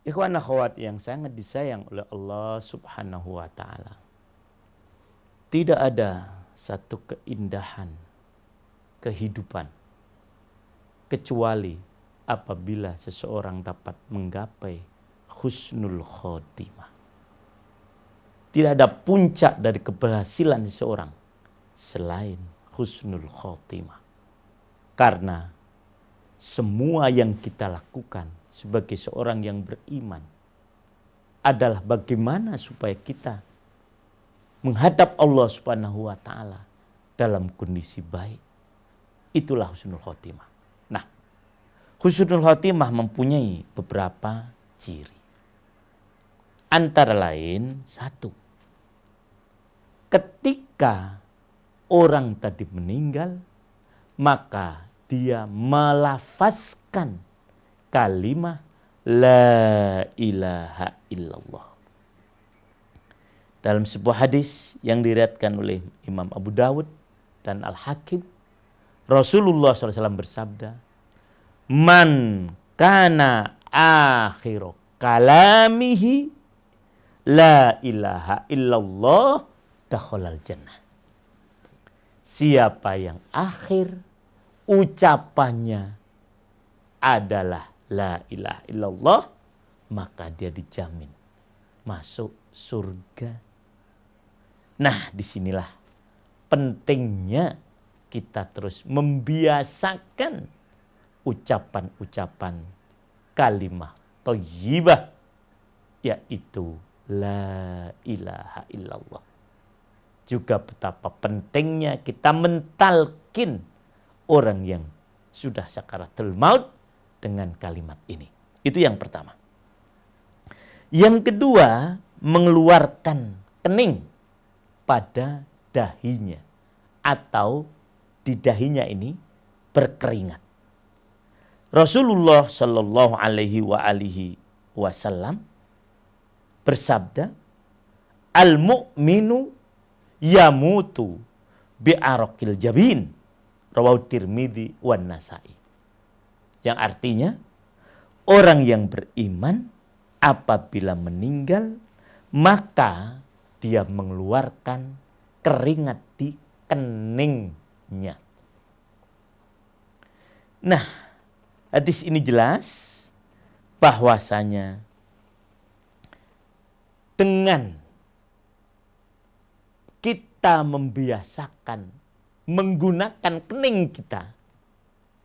Ikhwan akhwat yang sangat disayang oleh Allah Subhanahu wa taala. Tidak ada satu keindahan kehidupan kecuali apabila seseorang dapat menggapai husnul khotimah. Tidak ada puncak dari keberhasilan seseorang selain husnul khotimah. Karena semua yang kita lakukan sebagai seorang yang beriman adalah bagaimana supaya kita menghadap Allah Subhanahu wa taala dalam kondisi baik. Itulah husnul khotimah. Nah, husnul khotimah mempunyai beberapa ciri. Antara lain, satu, ketika orang tadi meninggal, maka dia melafazkan kalimat la ilaha illallah. Dalam sebuah hadis yang diriwayatkan oleh Imam Abu Dawud dan Al-Hakim, Rasulullah SAW bersabda, "Man kana akhiru kalamihi la ilaha illallah dakhalal jannah." Siapa yang akhir ucapannya adalah la ilaha illallah, maka dia dijamin masuk surga. Nah, disinilah pentingnya kita terus membiasakan ucapan-ucapan kalimah thayyibah, yaitu la ilaha illallah. Juga betapa pentingnya kita mentalkin orang yang sudah sakaratul maut dengan kalimat ini. Itu yang pertama. Yang kedua, mengeluarkan kening pada dahinya atau di dahinya ini berkeringat. Rasulullah Shallallahu Alaihi Wasallam bersabda, "Al-mu'minu yamutu bi'araqil jabin." Rawahu Tirmidzi wan Nasa'i. Yang artinya, orang yang beriman apabila meninggal, maka dia mengeluarkan keringat di keningnya. Nah, hadis ini jelas bahwasanya dengan kita membiasakan menggunakan kening kita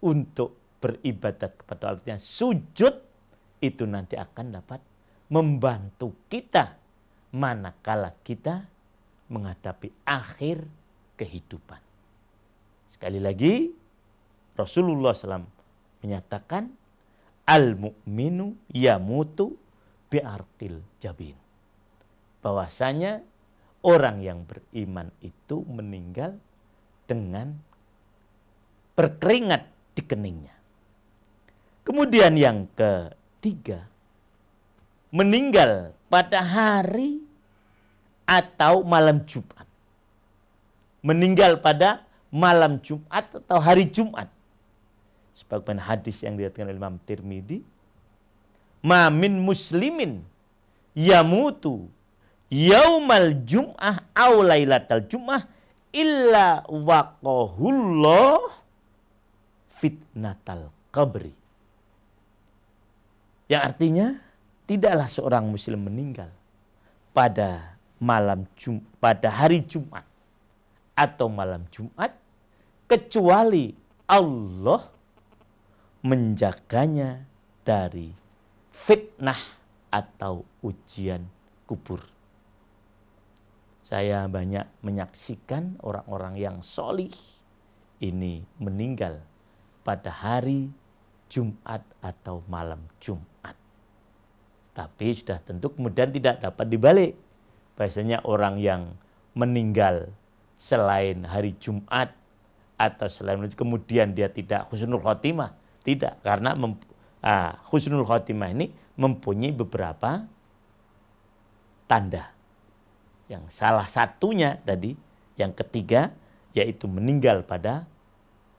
untuk beribadat kepada Allah, sujud itu nanti akan dapat membantu kita manakala kita menghadapi akhir kehidupan. Sekali lagi, Rasulullah SAW menyatakan, al-mu'minu yamutu bi'arqil jabin. Bahwasanya orang yang beriman itu meninggal dengan berkeringat di keningnya. Kemudian yang ketiga, meninggal pada hari atau malam Jumat. Meninggal pada malam Jumat atau hari Jumat. Sebagaimana hadis yang diriwayatkan oleh Imam Tirmidzi, "Ma min muslimin yamutu yaumal jum'ah aw lailatal jum'ah illa waqahullah fitnatal qabri." Yang artinya, tidaklah seorang muslim meninggal pada pada hari Jumat atau malam Jumat kecuali Allah menjaganya dari fitnah atau ujian kubur. Saya banyak menyaksikan orang-orang yang solih ini meninggal pada hari Jumat atau malam Jumat. Tapi sudah tentu kemudian tidak dapat dibalik. Biasanya orang yang meninggal selain hari Jumat atau selain itu kemudian dia tidak husnul khotimah. Tidak, karena husnul khotimah ini mempunyai beberapa tanda. Yang salah satunya tadi, yang ketiga, yaitu meninggal pada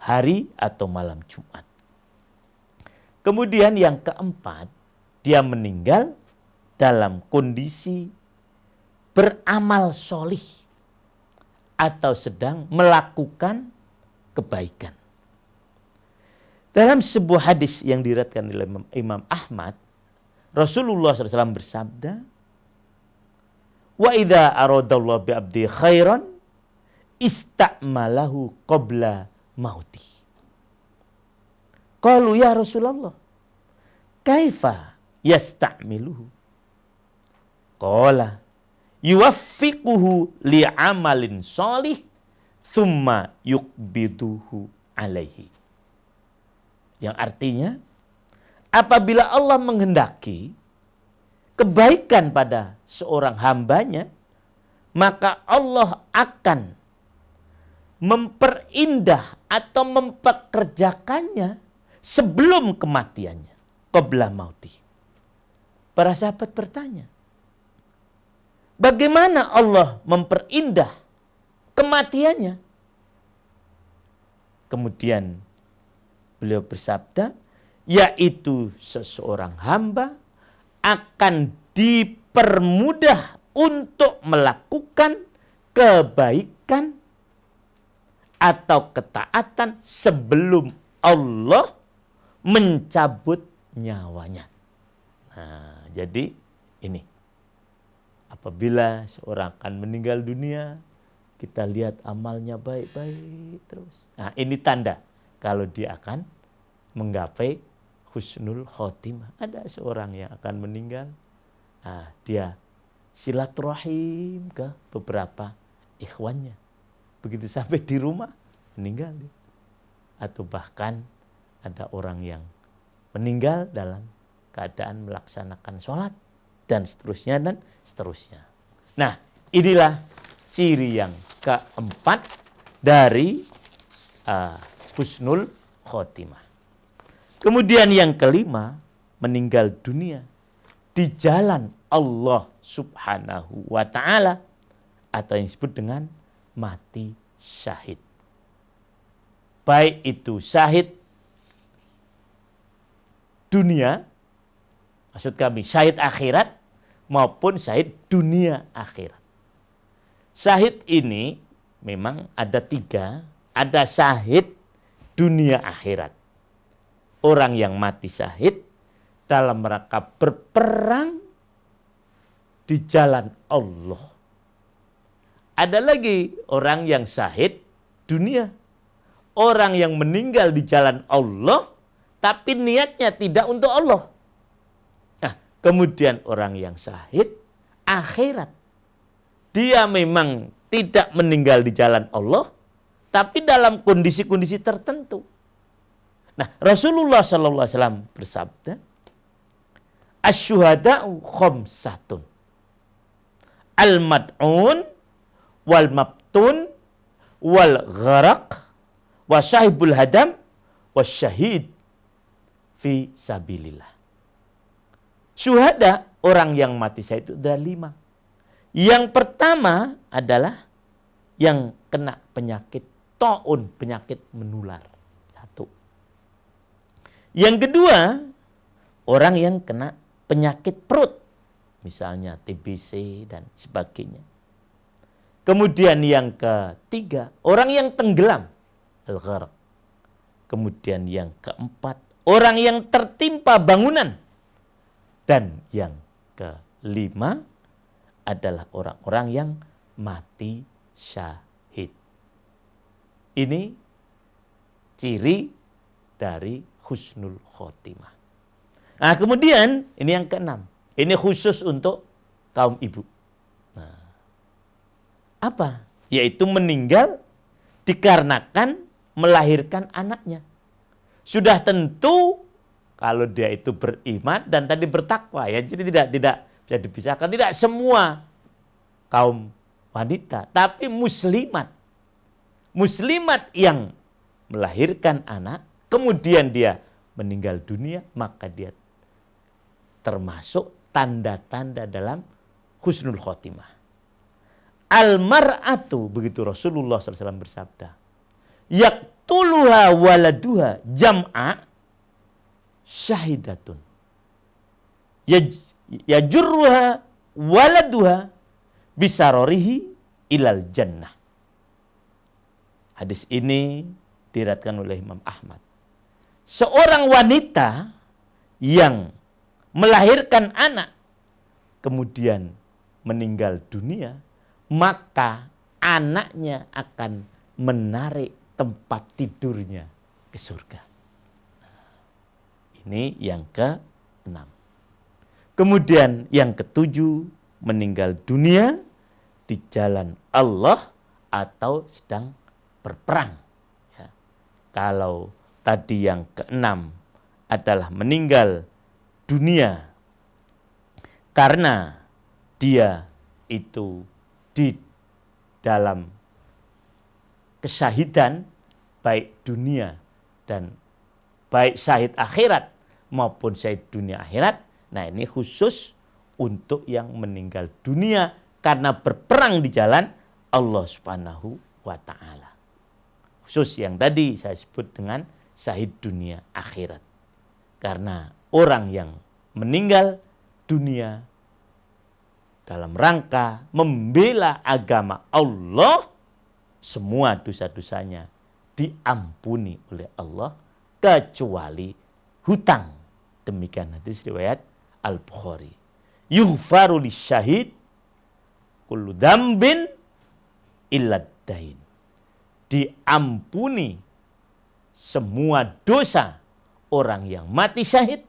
hari atau malam Jumat. Kemudian yang keempat, dia meninggal dalam kondisi beramal solih atau sedang melakukan kebaikan. Dalam sebuah hadis yang diriwayatkan oleh Imam Ahmad, Rasulullah SAW bersabda, "Wa idza aradallahu bi 'abdi khairan ista'malahu qabla mauti." Qalu ya Rasulullah, kaifa yasta'miluhu? Qala yuwaffiquhu li'amalin sholih thumma yuqbiduhu alaihi. Yang artinya, apabila Allah menghendaki kebaikan pada seorang hambanya, maka Allah akan memperindah atau mempekerjakannya sebelum kematiannya, qabla mauti. Para sahabat bertanya, bagaimana Allah memperindah kematiannya? Kemudian beliau bersabda, yaitu seseorang hamba akan dipermudah untuk melakukan kebaikan atau ketaatan sebelum Allah mencabut nyawanya. Nah, jadi ini, apabila seorang akan meninggal dunia, kita lihat amalnya baik-baik terus. Nah, ini tanda kalau dia akan menggapai husnul khotimah. Ada seorang yang akan meninggal, dia silaturahim ke beberapa ikhwannya. Begitu sampai di rumah, meninggal dia. Atau bahkan ada orang yang meninggal dalam keadaan melaksanakan sholat, dan seterusnya dan seterusnya. Nah, inilah ciri yang keempat dari husnul khotimah. Kemudian yang kelima, meninggal dunia di jalan Allah Subhanahu wa ta'ala, atau yang disebut dengan mati syahid. Baik itu syahid dunia, maksud kami syahid akhirat, maupun syahid dunia akhirat. Syahid ini memang ada tiga. Ada syahid dunia akhirat, orang yang mati syahid dalam rangka berperang di jalan Allah. Ada lagi orang yang syahid dunia, orang yang meninggal di jalan Allah tapi niatnya tidak untuk Allah. Nah, kemudian orang yang syahid akhirat, dia memang tidak meninggal di jalan Allah, tapi dalam kondisi-kondisi tertentu. Nah, Rasulullah SAW bersabda, "Asy-syuhada'u khamsatun. Al-mad'un wal mabtun wal gharaq wa syahibul hadam wa syahid fi sabilillah." Syuhada, orang yang mati syahid itu ada 5. Yang pertama adalah yang kena penyakit taun, penyakit menular. 1. Yang kedua, orang yang kena penyakit perut, misalnya TBC dan sebagainya. Kemudian yang ketiga, orang yang tenggelam, al-gharq. Kemudian yang keempat, orang yang tertimpa bangunan. Dan yang kelima adalah orang-orang yang mati syahid. Ini ciri dari husnul khotimah. Nah, kemudian ini yang keenam. Ini khusus untuk kaum ibu. Nah, apa? Yaitu meninggal dikarenakan melahirkan anaknya. Sudah tentu kalau dia itu beriman dan tadi bertakwa, ya. Jadi tidak bisa dipisahkan. Tidak semua kaum wanita, tapi muslimat. Muslimat yang melahirkan anak, kemudian dia meninggal dunia, maka dia termasuk tanda-tanda dalam husnul khotimah. Al-mar'atu, begitu Rasulullah SAW bersabda, yaqtuluha waladuha jam'a syahidatun. yajurruha waladuha bisarorihi ilal jannah. Hadis ini diriwayatkan oleh Imam Ahmad. Seorang wanita yang melahirkan anak kemudian meninggal dunia, maka anaknya akan menarik tempat tidurnya ke surga. Ini yang ke-6. Kemudian yang ke-7, meninggal dunia di jalan Allah atau sedang berperang. Ya. Kalau tadi yang ke-6 adalah meninggal dunia karena dia itu di dalam kesyahidan, baik dunia dan baik syahid akhirat maupun syahid dunia akhirat. Nah, ini khusus untuk yang meninggal dunia karena berperang di jalan Allah Subhanahu wa ta'ala. Khusus yang tadi saya sebut dengan syahid dunia akhirat. Karena orang yang meninggal dunia dalam rangka membela agama Allah, semua dosa-dosanya diampuni oleh Allah kecuali hutang. Demikian hadis riwayat Al-Bukhari. Yughfaru lisyahid kullu dzambin illa dain. Diampuni semua dosa orang yang mati syahid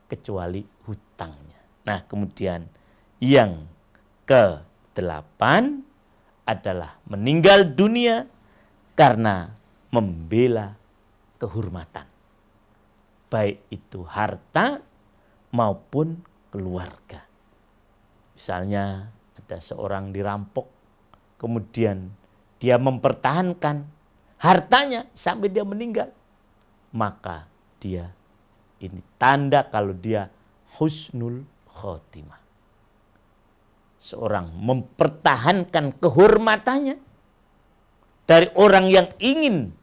kecuali hutangnya. Nah, kemudian yang ke-8 adalah meninggal dunia karena membela kehormatan. Baik itu harta maupun keluarga. Misalnya ada seorang dirampok, kemudian dia mempertahankan hartanya sampai dia meninggal. Maka dia ini tanda kalau dia husnul khotimah. Seorang mempertahankan kehormatannya dari orang yang ingin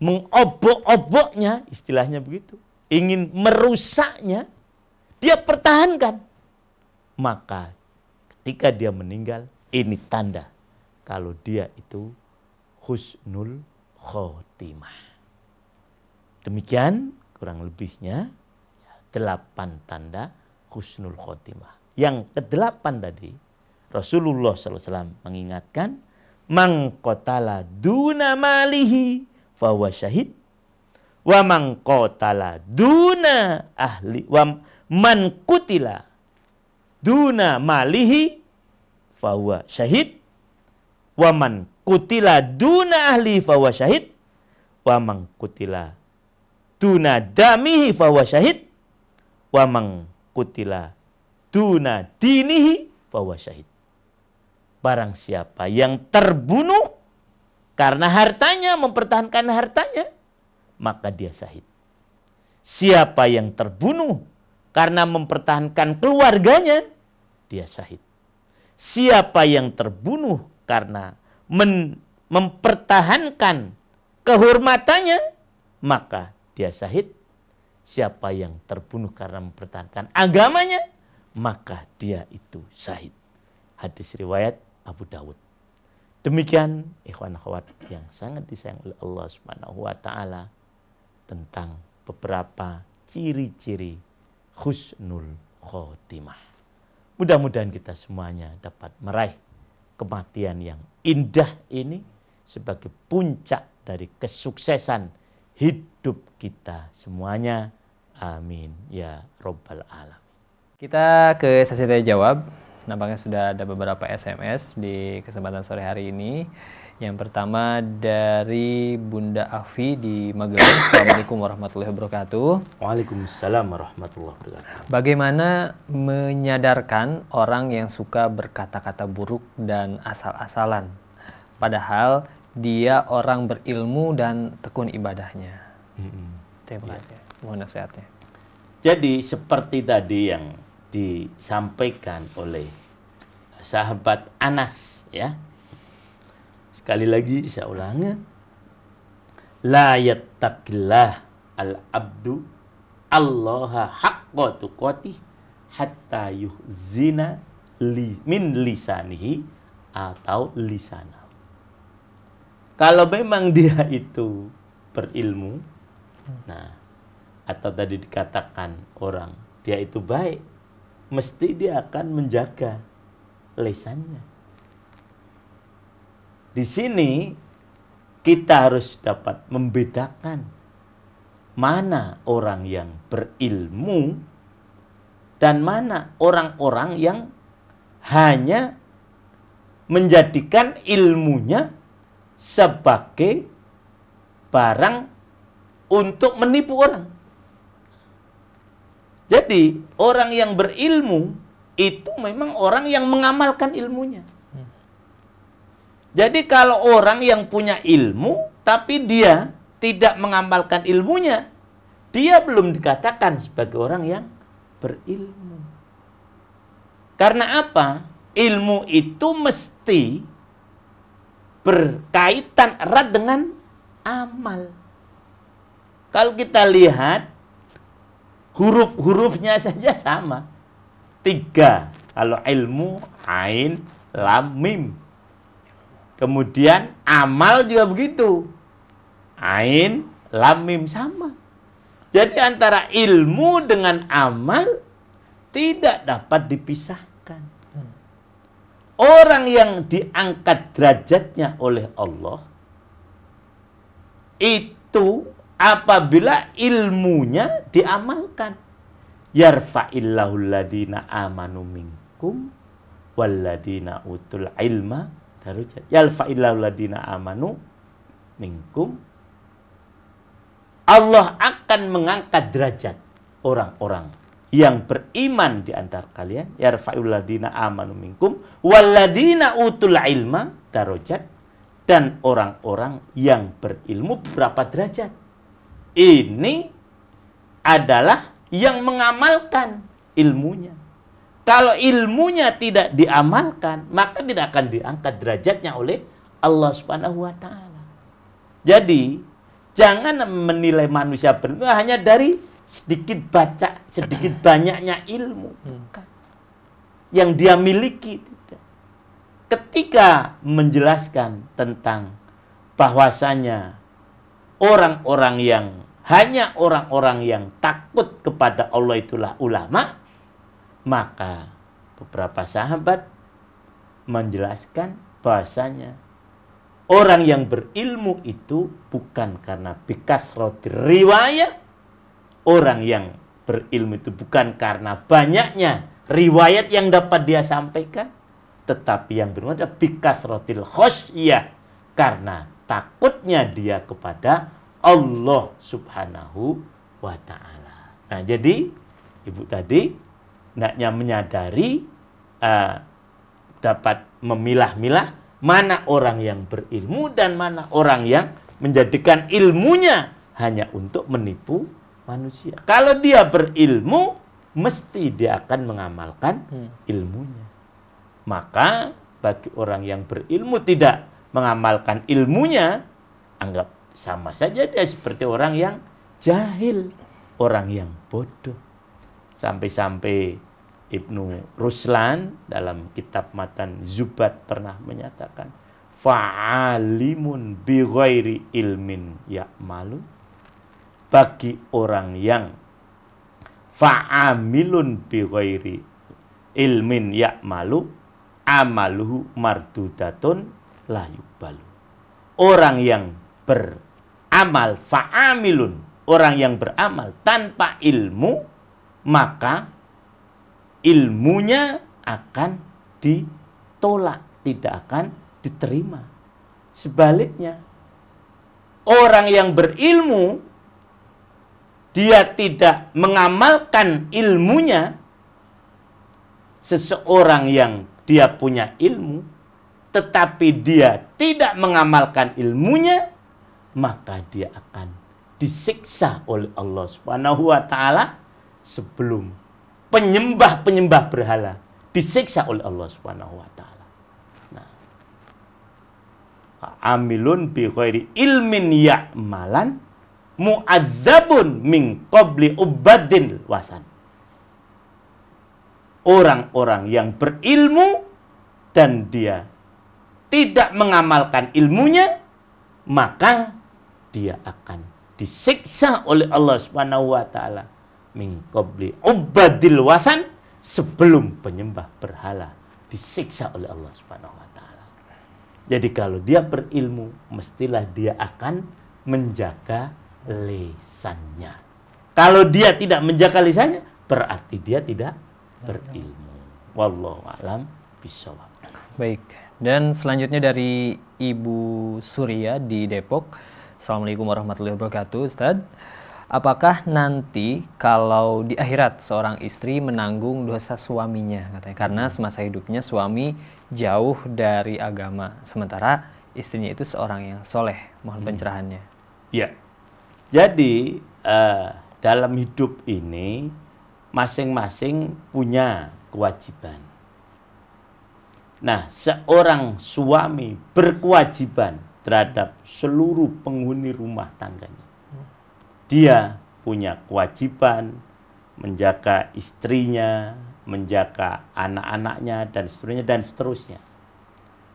mengobok-oboknya, istilahnya begitu, ingin merusaknya, dia pertahankan. Maka ketika dia meninggal, ini tanda kalau dia itu husnul khotimah. Demikian kurang lebihnya 8 tanda husnul khotimah. Yang ke-8 tadi, Rasulullah SAW mengingatkan, man qatala duna malihi fahuwa syahid, wa man qatala duna ahli, wa man qutila duna malihi fahuwa syahid, wa man qutila duna ahli fahuwa syahid, wa man qutila duna damihi fahuwa syahid, wa man qutila duna dinihi fahuwa syahid. Barang siapa yang terbunuh karena hartanya, mempertahankan hartanya, maka dia syahid. Siapa yang terbunuh karena mempertahankan keluarganya, dia syahid. Siapa yang terbunuh karena mempertahankan kehormatannya, maka dia syahid. Siapa yang terbunuh karena mempertahankan agamanya, maka dia itu syahid. Hadis riwayat Abu Dawud. Demikian ikhwan akhwat yang sangat disayang oleh Allah Subhanahu wa taala tentang beberapa ciri-ciri husnul khotimah. Mudah-mudahan kita semuanya dapat meraih kematian yang indah ini sebagai puncak dari kesuksesan hidup kita semuanya. Amin ya Rabbal Alamin. Kita ke sesi tanya jawab. Nampaknya sudah ada beberapa SMS di kesempatan sore hari ini. Yang pertama dari Bunda Afi di Magelang. Assalamualaikum warahmatullahi wabarakatuh. Waalaikumsalam warahmatullahi wabarakatuh. Bagaimana menyadarkan orang yang suka berkata-kata buruk dan asal-asalan, padahal dia orang berilmu dan tekun ibadahnya? Terima kasih. Mohon nasihatnya. Jadi seperti tadi yang disampaikan oleh sahabat Anas, ya. Sekali lagi saya ulangi. La yattaqillah al-abdu Allah haqqa tuqatih hatta yuhzina min lisanihi atau lisanahu. Kalau memang dia itu berilmu, nah, atau tadi dikatakan orang dia itu baik, mesti dia akan menjaga lisannya. Di sini kita harus dapat membedakan mana orang yang berilmu dan mana orang-orang yang hanya menjadikan ilmunya sebagai barang untuk menipu orang. Jadi orang yang berilmu itu memang orang yang mengamalkan ilmunya. Jadi kalau orang yang punya ilmu tapi dia tidak mengamalkan ilmunya, dia belum dikatakan sebagai orang yang berilmu. Karena apa? Ilmu itu mesti berkaitan erat dengan amal. Kalau kita lihat, huruf-hurufnya saja sama. 3. Kalau ilmu, ain, lam, mim. Kemudian amal juga begitu. Ain, lam, mim sama. Jadi antara ilmu dengan amal tidak dapat dipisahkan. Orang yang diangkat derajatnya oleh Allah itu apabila ilmunya diamalkan. Yarfa'illahu alladhina amanu minkum walladhina utul ilma darajat. Yarfa'illahu alladhina amanu minkum. Allah akan mengangkat derajat orang-orang yang beriman di antara kalian. Yarfa'ul ladina amanu minkum walladina utul ilma darajat. Dan orang-orang yang berilmu berapa derajat. Ini adalah yang mengamalkan ilmunya. Kalau ilmunya tidak diamalkan, maka tidak akan diangkat derajatnya oleh Allah Subhanahu wa taala. Jadi jangan menilai manusia berilmu hanya dari sedikit baca, sedikit banyaknya ilmu yang dia miliki. Ketika menjelaskan tentang bahwasanya hanya orang-orang yang takut kepada Allah itulah ulama, maka beberapa sahabat menjelaskan bahwasanya orang yang berilmu itu bukan karena bikasrotir riwayat. Orang yang berilmu itu bukan karena banyaknya riwayat yang dapat dia sampaikan. Tetapi yang berilmu adalah bikasrotil khosyah. Karena takutnya dia kepada Allah Subhanahu wa ta'ala. Nah jadi ibu tadi hendaknya menyadari dapat memilah-milah mana orang yang berilmu dan mana orang yang menjadikan ilmunya hanya untuk menipu manusia. Kalau dia berilmu, mesti dia akan mengamalkan ilmunya. Maka bagi orang yang berilmu tidak mengamalkan ilmunya, anggap sama saja dia seperti orang yang jahil, orang yang bodoh. Sampai-sampai Ibnu Ruslan dalam kitab Matan Zubat pernah menyatakan, fa'alimun bi ghairi ilmin ya'malu. Bagi orang yang fa'amilun bi ghairi ilmin ya'malu, amaluhu mardudatun la yuqbalu. Orang yang beramal fa'amilun, orang yang beramal tanpa ilmu, maka ilmunya akan ditolak, tidak akan diterima. Sebaliknya, orang yang berilmu, dia tidak mengamalkan ilmunya. Seseorang yang dia punya ilmu, tetapi dia tidak mengamalkan ilmunya, maka dia akan disiksa oleh Allah Subhanahu wa ta'ala sebelum penyembah-penyembah berhala disiksa oleh Allah Subhanahu wa ta'ala. Nah, amilun bi ghairi ilmin ya'malan mu'adzabun min qabli ubadin wasan. Orang-orang yang berilmu dan dia tidak mengamalkan ilmunya, maka dia akan disiksa oleh Allah Subhanahu wa taala min qabli ubadil wasan, sebelum penyembah berhala disiksa oleh Allah Subhanahu wa taala. Jadi kalau dia berilmu, mestilah dia akan menjaga lisannya. Kalau dia tidak menjaga lisannya, berarti dia tidak berilmu. Wallahu a'lam bishawab. Baik. Dan selanjutnya dari Ibu Surya di Depok. Assalamualaikum warahmatullahi wabarakatuh, Ustadz. Apakah nanti kalau di akhirat seorang istri menanggung dosa suaminya, katanya, karena semasa hidupnya suami jauh dari agama, sementara istrinya itu seorang yang soleh? Mohon pencerahannya. Ya. Jadi dalam hidup ini masing-masing punya kewajiban. Nah, seorang suami berkewajiban terhadap seluruh penghuni rumah tangganya. Dia punya kewajiban menjaga istrinya, menjaga anak-anaknya, dan seterusnya, dan seterusnya.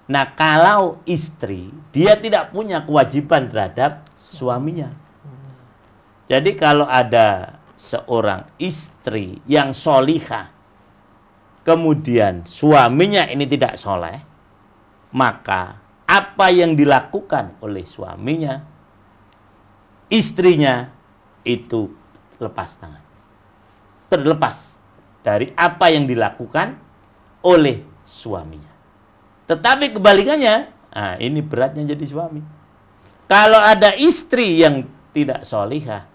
Nah, kalau istri, dia tidak punya kewajiban terhadap suaminya. Jadi kalau ada seorang istri yang solihah, kemudian suaminya ini tidak soleh, maka apa yang dilakukan oleh suaminya, istrinya itu lepas tangan. Terlepas dari apa yang dilakukan oleh suaminya. Tetapi kebalikannya, ini beratnya jadi suami. Kalau ada istri yang tidak solihah,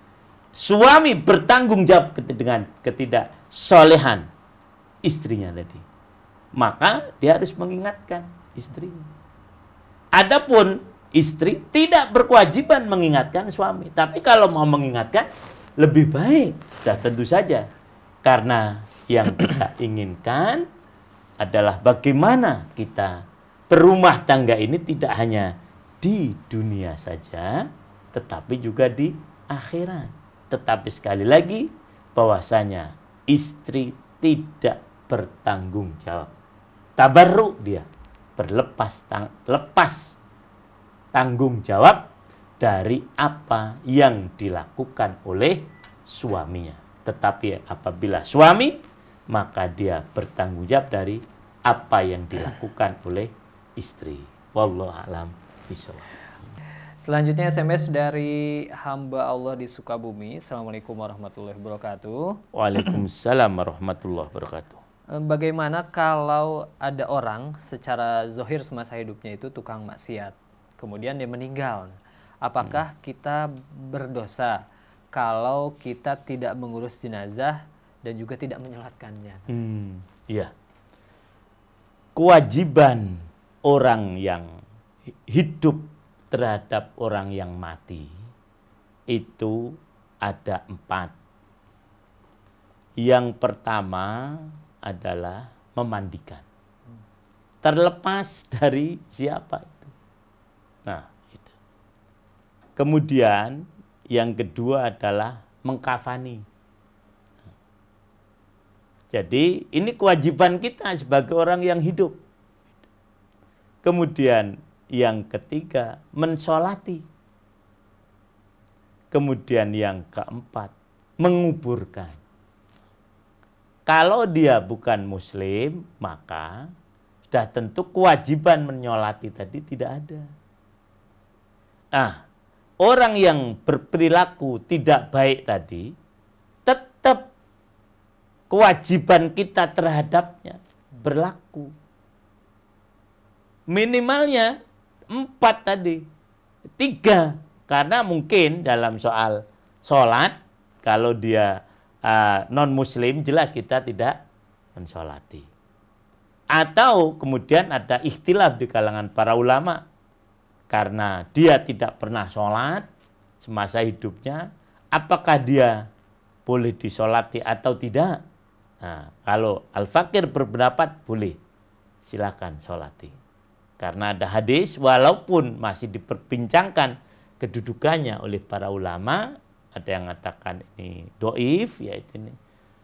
suami bertanggung jawab dengan ketidaksolehan istrinya tadi, maka dia harus mengingatkan istrinya. Adapun istri tidak berkewajiban mengingatkan suami, tapi kalau mau mengingatkan lebih baik, tentu saja, karena yang kita inginkan adalah bagaimana kita berumah tangga ini tidak hanya di dunia saja, tetapi juga di akhirat. Tetapi sekali lagi, bahwasanya istri tidak bertanggung jawab. Tabarruk dia, lepas tanggung jawab dari apa yang dilakukan oleh suaminya. Tetapi apabila suami, maka dia bertanggung jawab dari apa yang dilakukan oleh istri. Wallahu a'lam bishawab. Selanjutnya SMS dari hamba Allah di Sukabumi. Assalamualaikum warahmatullahi wabarakatuh. Waalaikumsalam warahmatullahi wabarakatuh. Bagaimana kalau ada orang secara zohir semasa hidupnya itu tukang maksiat, kemudian dia meninggal? Apakah kita berdosa kalau kita tidak mengurus jenazah dan juga tidak menyolatkannya? Iya. Kewajiban orang yang hidup terhadap orang yang mati itu ada 4. Yang pertama adalah memandikan. Terlepas dari siapa itu. Nah, itu. Kemudian yang kedua adalah mengkafani. Jadi ini kewajiban kita sebagai orang yang hidup. Kemudian yang ketiga, mensolati. Kemudian yang keempat, menguburkan. Kalau dia bukan muslim, maka sudah tentu kewajiban menyolati tadi tidak ada. Nah, orang yang berperilaku tidak baik tadi, tetap kewajiban kita terhadapnya berlaku. Minimalnya 4 tadi, 3, karena mungkin dalam soal sholat, kalau dia non-muslim, jelas kita tidak mensolati. Atau kemudian ada ikhtilaf di kalangan para ulama, karena dia tidak pernah sholat semasa hidupnya, apakah dia boleh disolati atau tidak? Nah, kalau Al-Fakir berpendapat boleh, silakan solati. Karena ada hadis, walaupun masih diperbincangkan kedudukannya oleh para ulama, ada yang mengatakan ini doif, yaitu ini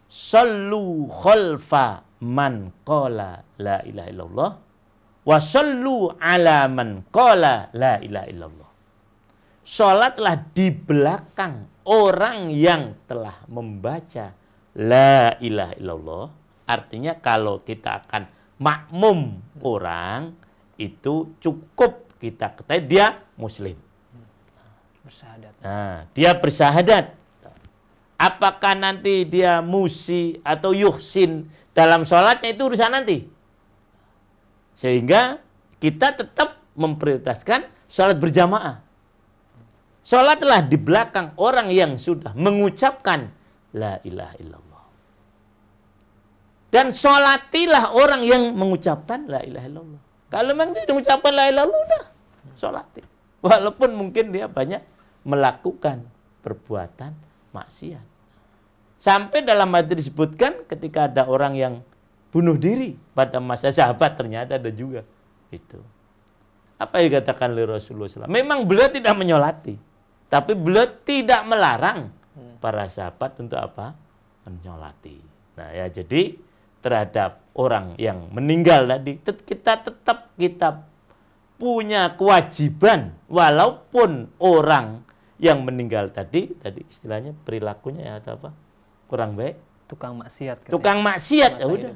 sallu khalfa man qala la ilaha illallah wa sallu ala man qala la ilaha illallah. Salatlah di belakang orang yang telah membaca la ilaha illallah. Artinya kalau kita akan makmum orang, itu cukup kita ketahui dia muslim. Bersyahadat. Nah, dia bersyahadat. Apakah nanti dia musi atau yuhsin dalam sholatnya, itu urusan nanti. Sehingga kita tetap memprioritaskan sholat berjamaah. Sholatlah di belakang orang yang sudah mengucapkan la ilaha illallah. Dan sholatilah orang yang mengucapkan la ilaha illallah. Kalau memang dia mengucapkan la ilaha illallah, udah sholati. Walaupun mungkin dia banyak melakukan perbuatan maksiat. Sampai dalam hadis disebutkan ketika ada orang yang bunuh diri pada masa sahabat, ternyata ada juga itu. Apa yang dikatakan oleh Rasulullah SAW? Memang beliau tidak menyolati, tapi beliau tidak melarang para sahabat untuk apa? Menyolati. Nah ya, jadi terhadap orang yang meninggal tadi, kita punya kewajiban, walaupun orang yang meninggal tadi istilahnya perilakunya ya atau apa? Kurang baik. Tukang maksiat. Tukang maksiat, ya udah.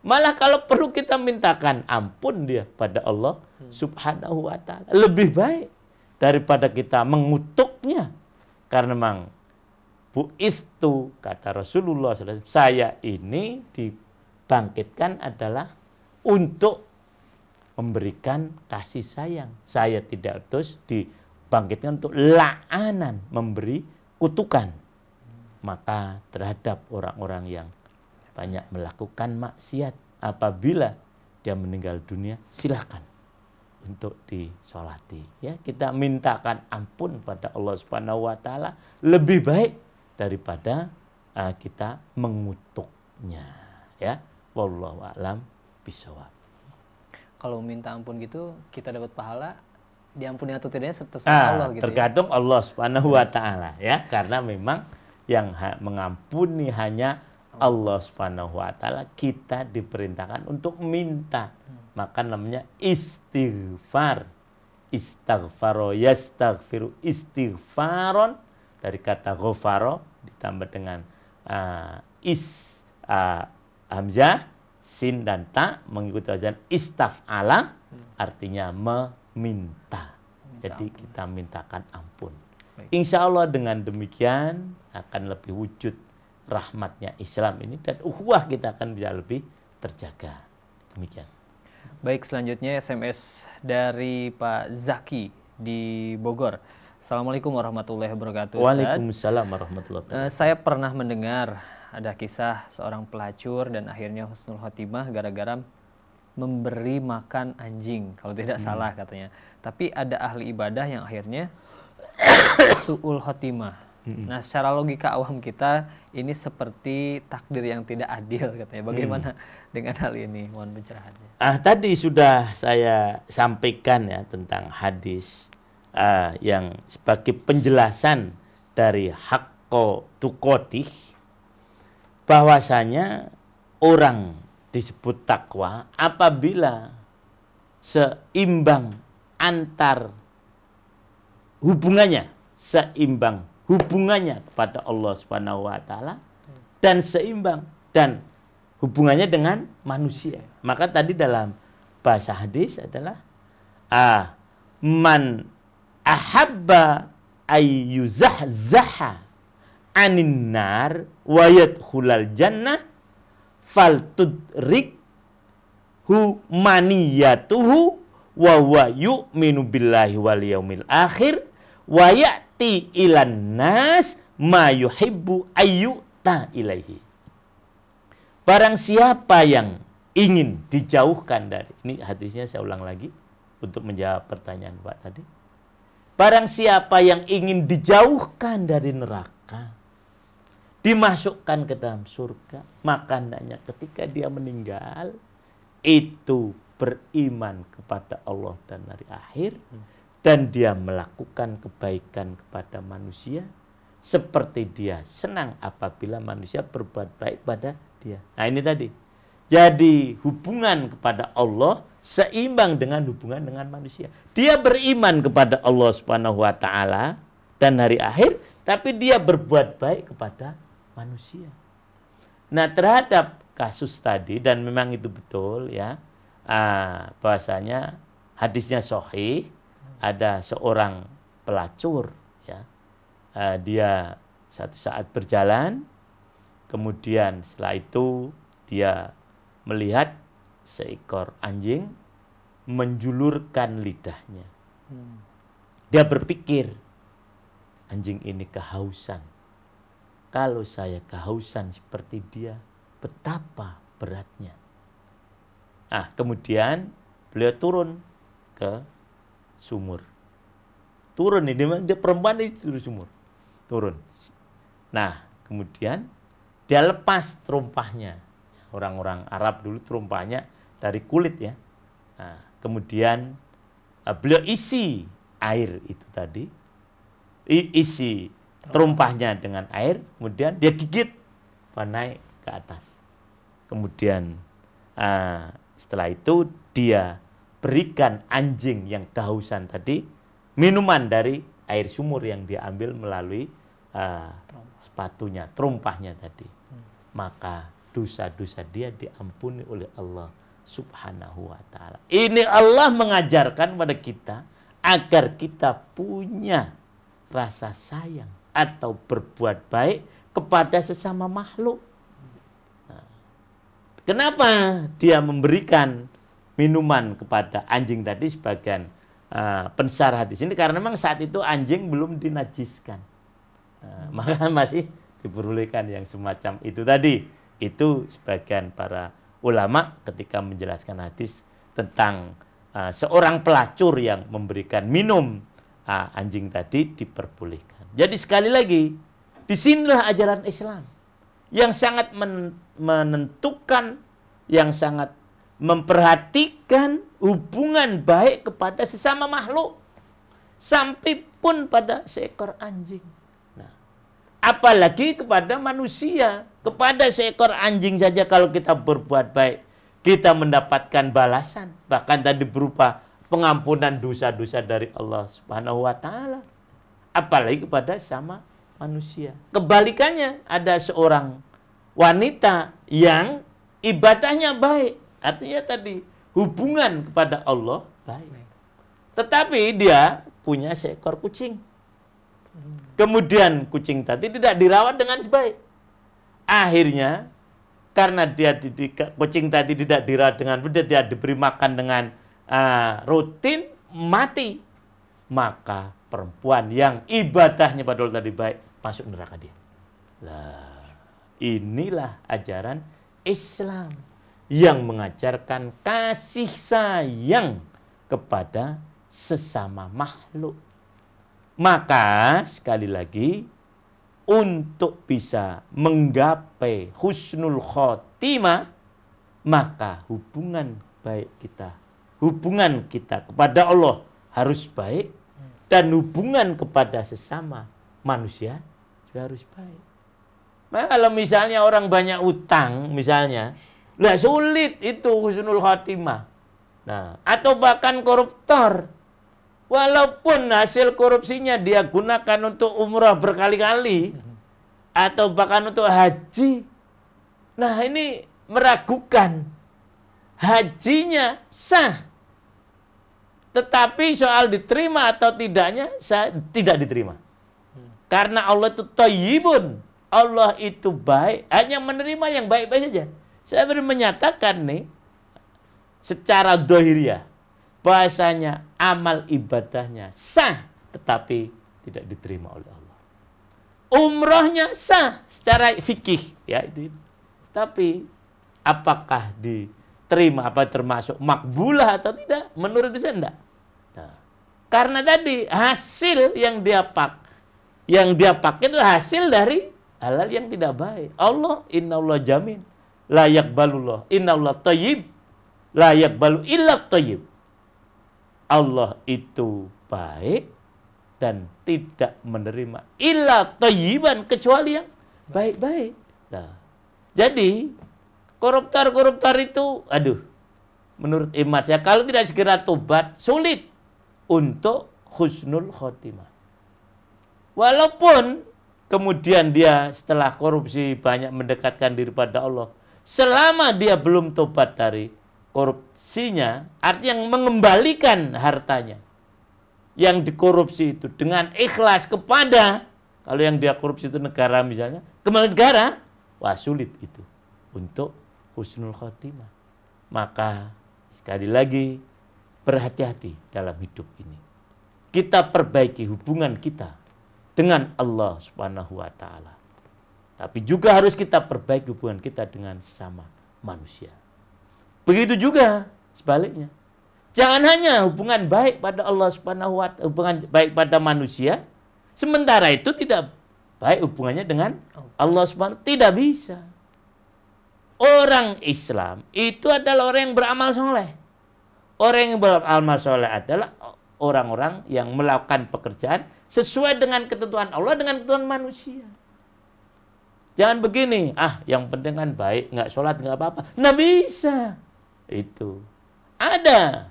Malah kalau perlu kita mintakan ampun dia pada Allah Subhanahu wa taala. Lebih baik daripada kita mengutuknya. Karena memang bu'ithu, kata Rasulullah SAW, saya ini dibangkitkan adalah untuk memberikan kasih sayang. Saya tidak terus dibangkitkan untuk la'anan, memberi kutukan. Maka terhadap orang-orang yang banyak melakukan maksiat, apabila dia meninggal dunia, silakan untuk disolati. Ya, kita mintakan ampun pada Allah Subhanahu wa taala lebih baik daripada kita mengutuknya. Ya, wallahu a'lam bishawab. Kalau minta ampun gitu, kita dapat pahala, diampuni atau tidaknya terserah Allah gitu. Tergantung ya? Allah Subhanahu wa taala ya, karena memang yang mengampuni hanya Allah Subhanahu wa taala. Kita diperintahkan untuk minta. Maka namanya istighfar. Istaghfaro yastaghfiru istighfaron, dari kata ghafaro ditambah dengan hamzah, sin dan ta mengikuti wazan istaf'ala, artinya meminta. Jadi kita mintakan ampun. Insya Allah dengan demikian akan lebih wujud rahmatnya Islam ini, dan ukhuwah kita akan bisa lebih terjaga. Demikian. Baik, selanjutnya SMS dari Pak Zaki di Bogor. Assalamualaikum warahmatullahi wabarakatuh. Waalaikumsalam warahmatullahi wabarakatuh. Saya pernah mendengar ada kisah seorang pelacur dan akhirnya husnul khotimah gara-gara memberi makan anjing, kalau tidak salah katanya. Tapi ada ahli ibadah yang akhirnya su'ul khotimah. Nah, secara logika awam kita ini seperti takdir yang tidak adil katanya. Bagaimana dengan hal ini? Mohon pencerahannya. Tadi sudah saya sampaikan ya tentang hadis yang sebagai penjelasan dari haqqo tuqatih, bahwasanya orang disebut takwa apabila seimbang antar hubungannya, seimbang hubungannya kepada Allah Subhanahu wa taala dan seimbang dan hubungannya dengan manusia. Maka tadi dalam bahasa hadis adalah man ahabba ayyuzahzaha anin nar wa yadkhulal jannah faltudrik maniyatuhu wa huwa yu'minu billahi wal yaumil akhir wa ya'ti ilan nas ma yuhibbu ayyuta ilaihi. Barang siapa yang ingin dijauhkan dari, ini hadisnya saya ulang lagi untuk menjawab pertanyaan Pak tadi. Barang siapa yang ingin dijauhkan dari neraka, dimasukkan ke dalam surga, maka hendaknya ketika dia meninggal itu beriman kepada Allah dan hari akhir, dan dia melakukan kebaikan kepada manusia seperti dia senang apabila manusia berbuat baik pada dia. Nah ini tadi. Jadi hubungan kepada Allah seimbang dengan hubungan dengan manusia. Dia beriman kepada Allah Subhanahu wa taala dan hari akhir, tapi dia berbuat baik kepada manusia. Nah, terhadap kasus tadi, dan memang itu betul ya, bahwasanya hadisnya sahih, ada seorang pelacur ya, dia satu saat berjalan, kemudian setelah itu dia melihat seekor anjing menjulurkan lidahnya. Dia berpikir, anjing ini kehausan. Kalau saya kehausan seperti dia, betapa beratnya. Nah, kemudian beliau turun ke sumur. Turun ini, dia perempuan itu sumur. Turun. Nah, kemudian dia lepas terumpahnya. Orang-orang Arab dulu terumpahnya dari kulit ya. Nah, kemudian beliau isi air itu tadi, isi terumpahnya dengan air, kemudian dia gigit, naik ke atas. Kemudian setelah itu dia berikan anjing yang kehausan tadi minuman dari air sumur yang dia ambil melalui sepatunya, terumpahnya tadi. Maka dosa-dosa dia diampuni oleh Allah Subhanahu wa taala. Ini Allah mengajarkan pada kita agar kita punya rasa sayang atau berbuat baik kepada sesama makhluk. Nah, kenapa dia memberikan minuman kepada anjing tadi sebagian pensar hadis ini? Karena memang saat itu anjing belum dinajiskan. Maka masih diperbolehkan yang semacam itu tadi. Itu sebagian para ulama ketika menjelaskan hadis tentang seorang pelacur yang memberikan minum anjing tadi diperbolehkan. Jadi sekali lagi, disinilah ajaran Islam yang sangat menentukan, yang sangat memperhatikan hubungan baik kepada sesama makhluk, sampai pun pada seekor anjing. Nah, apalagi kepada manusia. Kepada seekor anjing saja kalau kita berbuat baik, kita mendapatkan balasan. Bahkan tadi berupa pengampunan dosa-dosa dari Allah Subhanahu wa taala. Apalagi kepada sama manusia. Kebalikannya, ada seorang wanita yang ibadahnya baik. Artinya tadi hubungan kepada Allah baik. Tetapi dia punya seekor kucing. Kemudian kucing tadi tidak dirawat dengan baik. Akhirnya karena kucing tadi tidak dirawat dengan benar, dia diberi makan dengan rutin, mati. Maka perempuan yang ibadahnya pada Allah tadi baik masuk neraka dia. Lah, inilah ajaran Islam yang mengajarkan kasih sayang kepada sesama makhluk. Maka sekali lagi, untuk bisa menggapai husnul khotimah, maka hubungan baik kita, hubungan kita kepada Allah harus baik, dan hubungan kepada sesama manusia juga harus baik. Nah, kalau misalnya orang banyak utang misalnya, lah sulit itu husnul khotimah. Nah, atau bahkan koruptor, walaupun hasil korupsinya dia gunakan untuk umrah berkali-kali, atau bahkan untuk haji. Nah, ini meragukan. Hajinya sah. Tetapi soal diterima atau tidaknya, tidak diterima. Karena Allah itu thayyibun. Allah itu baik. Hanya menerima yang baik-baik saja. Saya menyatakan nih, secara dohiriyah, bahasanya amal ibadahnya sah, tetapi tidak diterima oleh Allah. Umrahnya sah secara fikih, ya itu. Tapi apakah diterima, apa termasuk makbulah atau tidak? Menurut saya enggak. Nah, karena tadi hasil yang dia pakai itu hasil dari halal yang tidak baik. Allah innallah jamin, la yaqbalullah, innallah thayyib, la yaqbalu illa thayyib. Allah itu baik dan tidak menerima illa thayyiban, kecuali yang baik-baik. Nah, jadi koruptor itu, menurut imat saya, kalau tidak segera tobat, sulit untuk husnul khotimah. Walaupun kemudian dia setelah korupsi banyak mendekatkan diri pada Allah, selama dia belum tobat dari korupsinya, artinya yang mengembalikan hartanya yang dikorupsi itu dengan ikhlas kepada, kalau yang dia korupsi itu negara misalnya, kembali negara, wah sulit itu untuk husnul khotimah. Maka sekali lagi berhati-hati dalam hidup ini. Kita perbaiki hubungan kita dengan Allah Subhanahu wa taala. Tapi juga harus kita perbaiki hubungan kita dengan sesama manusia. Begitu juga sebaliknya. Jangan hanya hubungan baik pada Allah Subhanahu wa taala, hubungan baik pada manusia, sementara itu tidak baik hubungannya dengan Allah Subhanahu wa taala. Tidak bisa. Orang Islam itu adalah orang yang beramal soleh. Orang yang beramal soleh adalah orang-orang yang melakukan pekerjaan sesuai dengan ketentuan Allah, dengan ketentuan manusia. Jangan begini, yang penting kan baik, nggak sholat, nggak apa-apa. Nggak bisa. Itu. Ada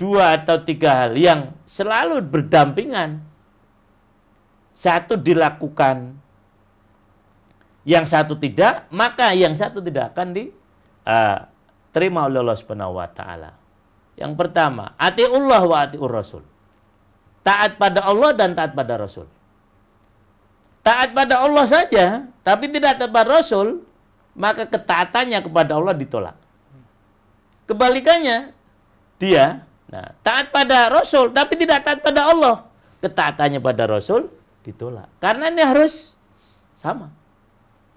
2 atau 3 hal yang selalu berdampingan. Satu dilakukan, yang satu tidak, maka yang satu tidak akan diterima oleh Allah Subhanahu wa taala. Yang pertama, atiullah wa atiur rasul. Taat pada Allah dan taat pada Rasul. Taat pada Allah saja, tapi tidak taat pada Rasul, maka ketaatannya kepada Allah ditolak. Kebalikannya, dia taat pada Rasul, tapi tidak taat pada Allah, ketaatannya pada Rasul ditolak. Karena ini harus sama.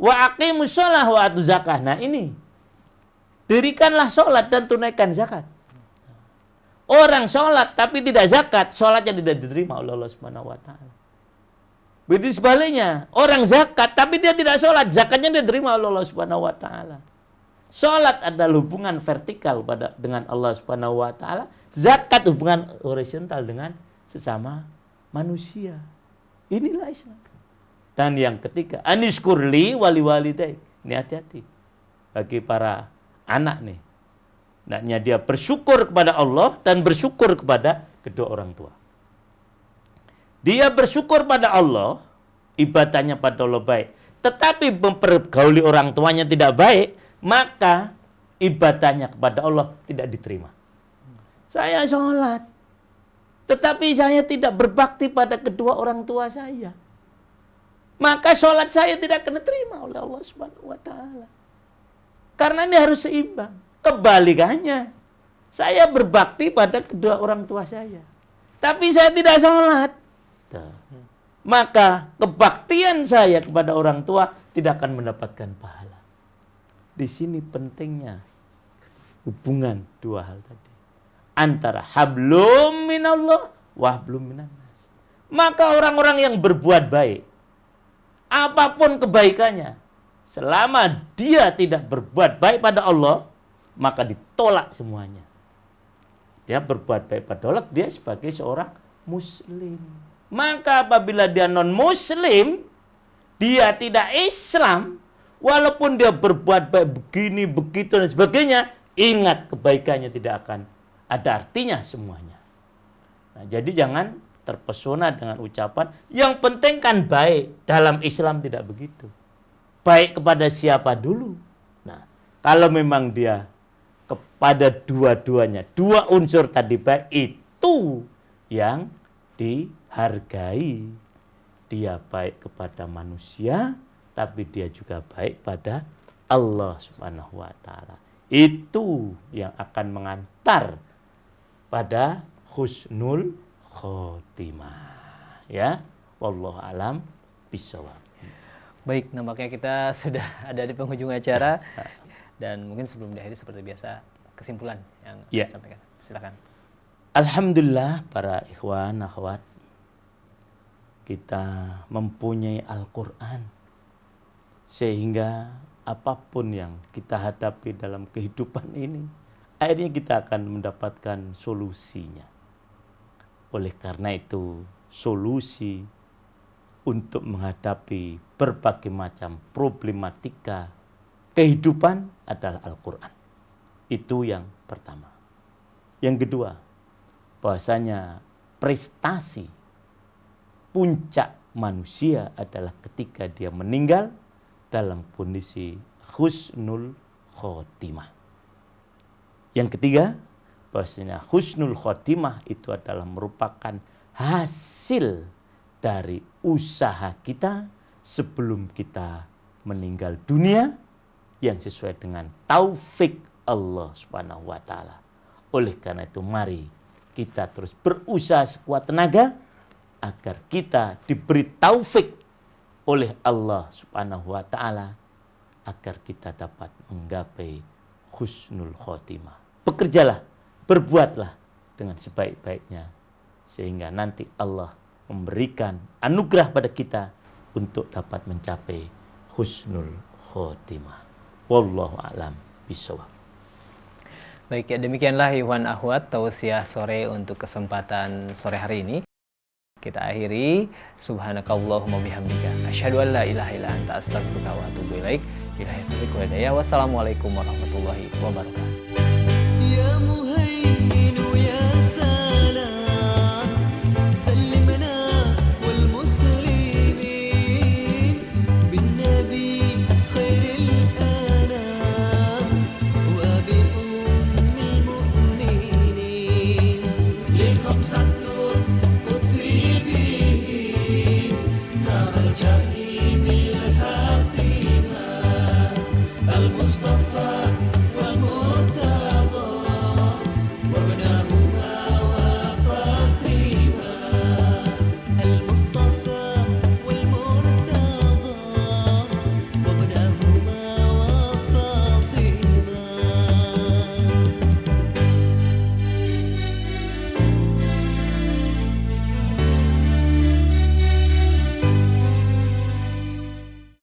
Wa aqimus shalah wa atuz zakah. Nah ini, dirikanlah sholat dan tunaikan zakat. Orang sholat tapi tidak zakat, sholatnya tidak diterima oleh Allah Subhanahu wa taala. Begitu sebaliknya, orang zakat tapi dia tidak sholat, zakatnya diterima oleh Allah Subhanahu wa taala. Sholat adalah hubungan vertikal dengan Allah Subhanahu wa taala, zakat hubungan horizontal dengan sesama manusia. Inilah Islam. Dan yang ketiga, anishkurli wali walidai. Ini hati-hati bagi para anak nih. Hendaknya dia bersyukur kepada Allah dan bersyukur kepada kedua orang tua. Dia bersyukur pada Allah, ibadahnya pada Allah baik. Tetapi mempergauli orang tuanya tidak baik, maka ibadahnya kepada Allah tidak diterima. Saya sholat, tetapi saya tidak berbakti pada kedua orang tua saya, maka sholat saya tidak akan diterima oleh Allah Subhanahu wa taala. Karena ini harus seimbang. Kebalikannya, saya berbakti pada kedua orang tua saya, tapi saya tidak sholat, maka kebaktian saya kepada orang tua tidak akan mendapatkan pahala. Di sini pentingnya hubungan 2 hal tadi, antara hablum minallah wa hablum minannas. Maka orang-orang yang berbuat baik, apapun kebaikannya, selama dia tidak berbuat baik pada Allah, maka ditolak semuanya. Dia berbuat baik pada Allah, dia sebagai seorang muslim. Maka apabila dia non-muslim, dia tidak Islam, walaupun dia berbuat baik begini, begitu, dan sebagainya, ingat kebaikannya tidak akan ada artinya semuanya. Nah, jadi jangan terpesona dengan ucapan, yang penting kan baik. Dalam Islam tidak begitu. Baik kepada siapa dulu? Nah, kalau memang dia kepada dua-duanya, 2 unsur tadi baik, itu yang dihargai. Dia baik kepada manusia, tapi dia juga baik pada Allah Subhanahu wa taala. Itu yang akan mengantar pada husnul khotimah. Ya, wallahu alam bishawab. Baik, nampaknya kita sudah ada di penghujung acara. Dan mungkin sebelum diakhiri seperti biasa, kesimpulan yang disampaikan. Silakan. Alhamdulillah para ikhwan, akhwat, kita mempunyai Al-Quran. Sehingga apapun yang kita hadapi dalam kehidupan ini, akhirnya kita akan mendapatkan solusinya. Oleh karena itu, solusi untuk menghadapi berbagai macam problematika kehidupan adalah Al-Quran. Itu yang pertama. Yang kedua, bahwasanya prestasi puncak manusia adalah ketika dia meninggal dalam kondisi husnul khotimah. Yang ketiga, bahwasanya husnul khotimah itu adalah merupakan hasil dari usaha kita sebelum kita meninggal dunia yang sesuai dengan taufik Allah Subhanahu wa taala. Oleh karena itu mari kita terus berusaha sekuat tenaga agar kita diberi taufik oleh Allah Subhanahu wa taala agar kita dapat menggapai husnul khotimah. Bekerjalah, berbuatlah dengan sebaik-baiknya sehingga nanti Allah memberikan anugerah pada kita untuk dapat mencapai husnul khotimah. Wallahu a'lam bishawab. Baik, ya demikianlah Ikhwan Akhwat tausiah sore untuk kesempatan sore hari ini. Kita akhiri, subhanakallahumma bihamdika asyhadu an la ilaha illa anta astaghfiruka wa atubu ilaik. Wassalamualaikum warahmatullahi wabarakatuh.